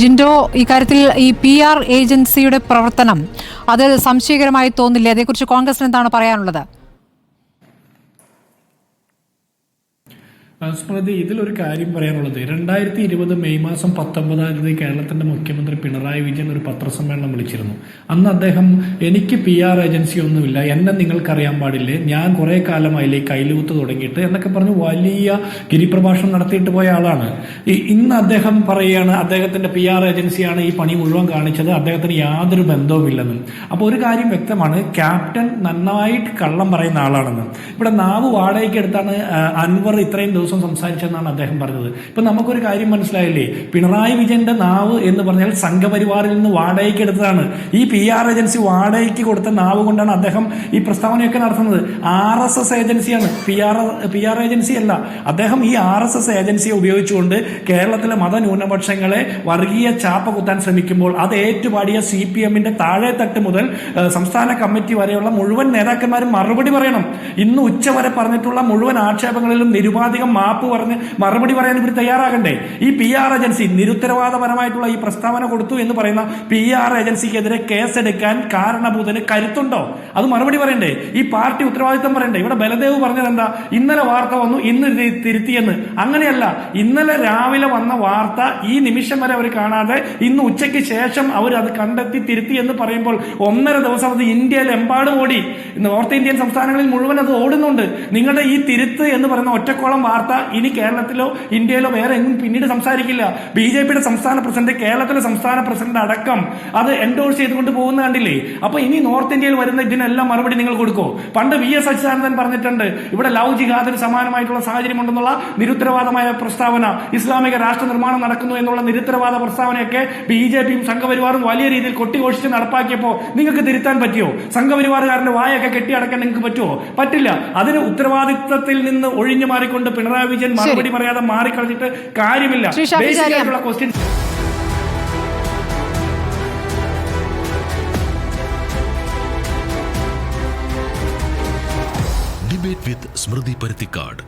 ജിൻഡോ, ഇക്കാര്യത്തിൽ ഈ PR ഏജൻസിയുടെ പ്രവർത്തനം അത് സംശയകരമായി തോന്നില്ലേ? അതേക്കുറിച്ച് കോൺഗ്രസിന് എന്താണ് പറയാനുള്ളത്? സ്മൃതി, ഇതിലൊരു കാര്യം പറയാനുള്ളത്, 2020 മെയ് മാസം 19 കേരളത്തിന്റെ മുഖ്യമന്ത്രി പിണറായി വിജയൻ ഒരു പത്രസമ്മേളനം വിളിച്ചിരുന്നു. അന്ന് അദ്ദേഹം എനിക്ക് PR ഏജൻസി ഒന്നുമില്ല, എന്നെ നിങ്ങൾക്കറിയാൻ പാടില്ലേ, ഞാൻ കുറെ കാലമായില്ലേ കൈലൂത്ത് തുടങ്ങിയിട്ട് എന്നൊക്കെ പറഞ്ഞ് വലിയ ഗിരിപ്രഭാഷണം നടത്തിയിട്ട് പോയ ആളാണ്. ഇന്ന് അദ്ദേഹം പറയുകയാണ് അദ്ദേഹത്തിന്റെ PR ഏജൻസിയാണ് ഈ പണി മുഴുവൻ കാണിച്ചത്, അദ്ദേഹത്തിന് യാതൊരു ബന്ധവുമില്ലെന്നും. അപ്പോൾ ഒരു കാര്യം വ്യക്തമാണ്, ക്യാപ്റ്റൻ നന്നായിട്ട് കള്ളം പറയുന്ന ആളാണെന്ന്. ഇവിടെ നാവ് വാടകയ്ക്ക് എടുത്താണ് അൻവർ ഇത്രയും ദിവസം സംസാരിച്ചെന്നാണ് അദ്ദേഹം പറഞ്ഞത്. ഇപ്പൊ നമുക്കൊരു കാര്യം മനസ്സിലായില്ലേ, പിണറായി വിജയന്റെ നാവ് എന്ന് പറഞ്ഞാൽ സംഘപരിവാറിൽ നിന്ന് വാടകയ്ക്ക് എടുത്തതാണ്. ഈ PR ഏജൻസി വാടകയ്ക്ക് കൊടുത്ത നാവ് കൊണ്ടാണ് അദ്ദേഹം ഈ പ്രസ്താവനയൊക്കെ നടത്തുന്നത്. RSS ഏജൻസിയാണ്, PR ഏജൻസി അല്ല. അദ്ദേഹം ഈ RSS ഏജൻസിയെ ഉപയോഗിച്ചുകൊണ്ട് കേരളത്തിലെ മതന്യൂനപക്ഷങ്ങളെ വർഗീയ ചാപ്പ കുത്താൻ ശ്രമിക്കുമ്പോൾ അത് ഏറ്റുപാടിയ CPM-ന്റെ താഴെത്തട്ട് മുതൽ സംസ്ഥാന കമ്മിറ്റി വരെയുള്ള മുഴുവൻ നേതാക്കന്മാരും മറുപടി പറയണം. ഇന്ന് ഉച്ചവരെ പറഞ്ഞിട്ടുള്ള മുഴുവൻ ആക്ഷേപങ്ങളിലും നിരുപാധികം മാപ്പ് പറഞ്ഞ് മറുപടി പറയാൻ ഇവർ തയ്യാറാകണ്ടേ? ഈ PR ഏജൻസി നിരുത്തരവാദപരമായിട്ടുള്ള ഈ പ്രസ്താവന കൊടുത്തു എന്ന് പറയുന്ന PR ഏജൻസിക്കെതിരെ കേസെടുക്കാൻ കാരണഭൂതന് കരുത്തുണ്ടോ? അത് മറുപടി പറയണ്ടേ? ഈ പാർട്ടി ഉത്തരവാദിത്തം പറയണ്ടേ? ഇവിടെ ബലദേവ് പറഞ്ഞത് എന്താ, ഇന്നലെ വാർത്ത വന്നു ഇന്ന് തിരുത്തിയെന്ന്. അങ്ങനെയല്ല, ഇന്നലെ രാവിലെ വന്ന വാർത്ത ഈ നിമിഷം വരെ അവർ കാണാതെ ഇന്ന് ഉച്ചയ്ക്ക് ശേഷം അവർ അത് കണ്ടെത്തി തിരുത്തി എന്ന് പറയുമ്പോൾ 1.5 ദിവസം അത് ഇന്ത്യയിലെമ്പാടും ഓടി. നോർത്ത് ഇന്ത്യൻ സംസ്ഥാനങ്ങളിൽ മുഴുവൻ അത് ഓടുന്നുണ്ട്. നിങ്ങളുടെ ഈ തിരുത്ത് എന്ന് പറയുന്ന ഒറ്റക്കോളം വാർത്ത ഇനി കേരളത്തിലോ ഇന്ത്യയിലോ വേറെ എങ്ങും പിന്നീട് സംസാരിക്കില്ല. BJP-യുടെ സംസ്ഥാന പ്രസിഡന്റ്, കേരളത്തിലെ സംസ്ഥാന പ്രസിഡന്റ് അടക്കം അത് എൻഡോഴ്സ് ചെയ്തുകൊണ്ട് പോകുന്ന കണ്ടില്ലേ? അപ്പൊ ഇനി നോർത്ത് ഇന്ത്യയിൽ വരുന്ന ഇതിനെല്ലാം മറുപടി നിങ്ങൾ കൊടുക്കോ? പണ്ട് VS അച്യുതാനന്ദൻ പറഞ്ഞിട്ടുണ്ട്, ഇവിടെ ലവ് ജിഹാദിന് സമാനമായിട്ടുള്ള സാഹചര്യം ഉണ്ടെന്നുള്ള നിരുത്തരവാദമായ പ്രസ്താവന, ഇസ്ലാമിക രാഷ്ട്ര നിർമ്മാണം നടക്കുന്നു എന്നുള്ള നിരുത്തരവാദ പ്രസ്താവനയൊക്കെ BJP-യും സംഘപരിവാറും വലിയ രീതിയിൽ കൊട്ടിഘോഷിച്ച് നടപ്പാക്കിയപ്പോ നിങ്ങൾക്ക് തിരുത്താൻ പറ്റിയോ? സംഘപരിവാറുകാരന്റെ വായൊക്കെ കെട്ടിയടക്കാൻ നിങ്ങൾക്ക് പറ്റുമോ? പറ്റില്ല. അതിന് ഉത്തരവാദിത്തത്തിൽ നിന്ന് ഒഴിഞ്ഞു മാറിക്കൊണ്ട് പിണറായി വിജയൻ മറുപടി പറയാതെ മാറിക്കളഞ്ഞിട്ട് കാര്യമില്ല. ബേസിക്കായിട്ടുള്ള question. Debate with Smruthy Paruthikad.